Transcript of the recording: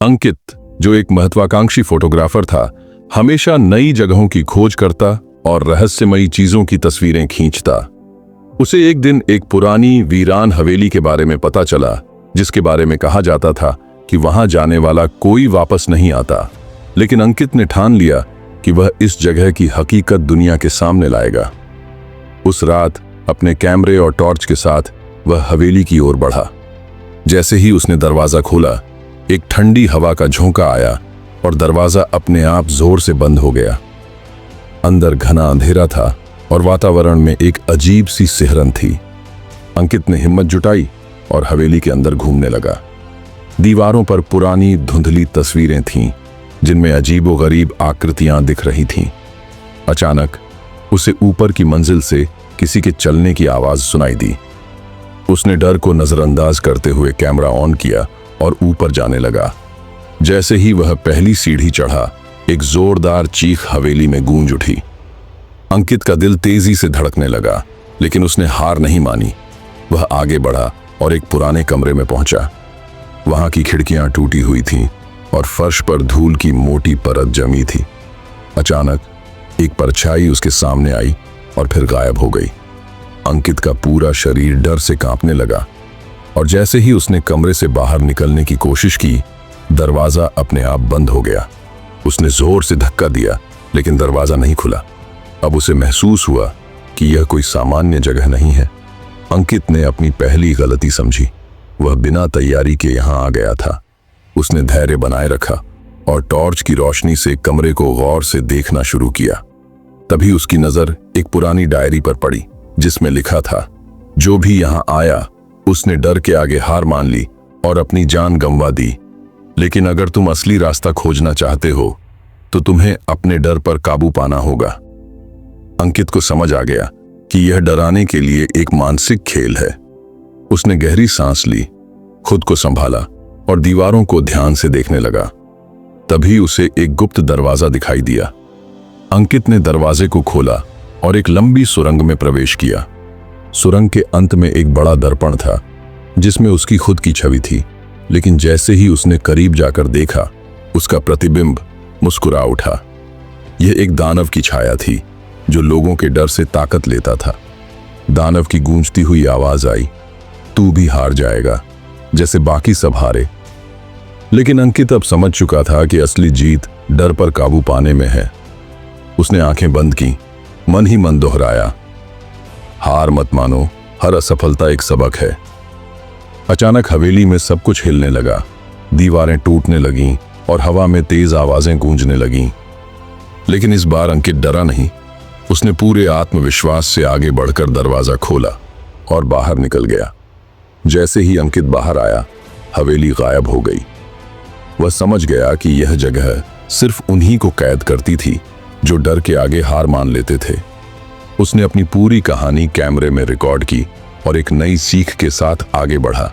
अंकित, जो एक महत्वाकांक्षी फोटोग्राफर था, हमेशा नई जगहों की खोज करता और रहस्यमयी चीजों की तस्वीरें खींचता। उसे एक दिन एक पुरानी वीरान हवेली के बारे में पता चला, जिसके बारे में कहा जाता था कि वहां जाने वाला कोई वापस नहीं आता। लेकिन अंकित ने ठान लिया कि वह इस जगह की हकीकत दुनिया के सामने लाएगा। उस रात अपने कैमरे और टॉर्च के साथ वह हवेली की ओर बढ़ा। जैसे ही उसने दरवाजा खोला, एक ठंडी हवा का झोंका आया और दरवाजा अपने आप जोर से बंद हो गया। अंदर घना अंधेरा था और वातावरण में एक अजीब सी सिहरन थी। अंकित ने हिम्मत जुटाई और हवेली के अंदर घूमने लगा। दीवारों पर पुरानी धुंधली तस्वीरें थीं, जिनमें अजीबोगरीब आकृतियां दिख रही थीं। अचानक उसे ऊपर की मंजिल से किसी के चलने की आवाज सुनाई दी। उसने डर को नजरअंदाज करते हुए कैमरा ऑन किया और ऊपर जाने लगा। जैसे ही वह पहली सीढ़ी चढ़ा, एक जोरदार चीख हवेली में गूंज उठी। अंकित का दिल तेजी से धड़कने लगा, लेकिन उसने हार नहीं मानी। वह आगे बढ़ा और एक पुराने कमरे में पहुंचा। वहां की खिड़कियां टूटी हुई थीं और फर्श पर धूल की मोटी परत जमी थी। अचानक एक परछाई उसके सामने आई और फिर गायब हो गई। अंकित का पूरा शरीर डर से कांपने लगा और जैसे ही उसने कमरे से बाहर निकलने की कोशिश की, दरवाजा अपने आप बंद हो गया। उसने जोर से धक्का दिया, लेकिन दरवाजा नहीं खुला। अब उसे महसूस हुआ कि यह कोई सामान्य जगह नहीं है। अंकित ने अपनी पहली गलती समझी। वह बिना तैयारी के यहां आ गया था। उसने धैर्य बनाए रखा और टॉर्च की रोशनी से कमरे को गौर से देखना शुरू किया। तभी उसकी नजर एक पुरानी डायरी पर पड़ी, जिसमें लिखा था, जो भी यहां आया उसने डर के आगे हार मान ली और अपनी जान गंवा दी। लेकिन अगर तुम असली रास्ता खोजना चाहते हो तो तुम्हें अपने डर पर काबू पाना होगा। अंकित को समझ आ गया कि यह डराने के लिए एक मानसिक खेल है। उसने गहरी सांस ली, खुद को संभाला और दीवारों को ध्यान से देखने लगा। तभी उसे एक गुप्त दरवाजा दिखाई दिया। अंकित ने दरवाजे को खोला और एक लंबी सुरंग में प्रवेश किया। सुरंग के अंत में एक बड़ा दर्पण था, जिसमें उसकी खुद की छवि थी। लेकिन जैसे ही उसने करीब जाकर देखा, उसका प्रतिबिंब मुस्कुरा उठा। यह एक दानव की छाया थी, जो लोगों के डर से ताकत लेता था। दानव की गूंजती हुई आवाज आई, तू भी हार जाएगा, जैसे बाकी सब हारे। लेकिन अंकित अब समझ चुका था कि असली जीत डर पर काबू पाने में है। उसने आंखें बंद की, मन ही मन दोहराया, हार मत मानो, हर असफलता एक सबक है। अचानक हवेली में सब कुछ हिलने लगा। दीवारें टूटने लगीं और हवा में तेज आवाजें गूंजने लगीं। लेकिन इस बार अंकित डरा नहीं। उसने पूरे आत्मविश्वास से आगे बढ़कर दरवाजा खोला और बाहर निकल गया। जैसे ही अंकित बाहर आया, हवेली गायब हो गई। वह समझ गया कि यह जगह सिर्फ उन्हीं को कैद करती थी जो डर के आगे हार मान लेते थे। उसने अपनी पूरी कहानी कैमरे में रिकॉर्ड की और एक नई सीख के साथ आगे बढ़ा।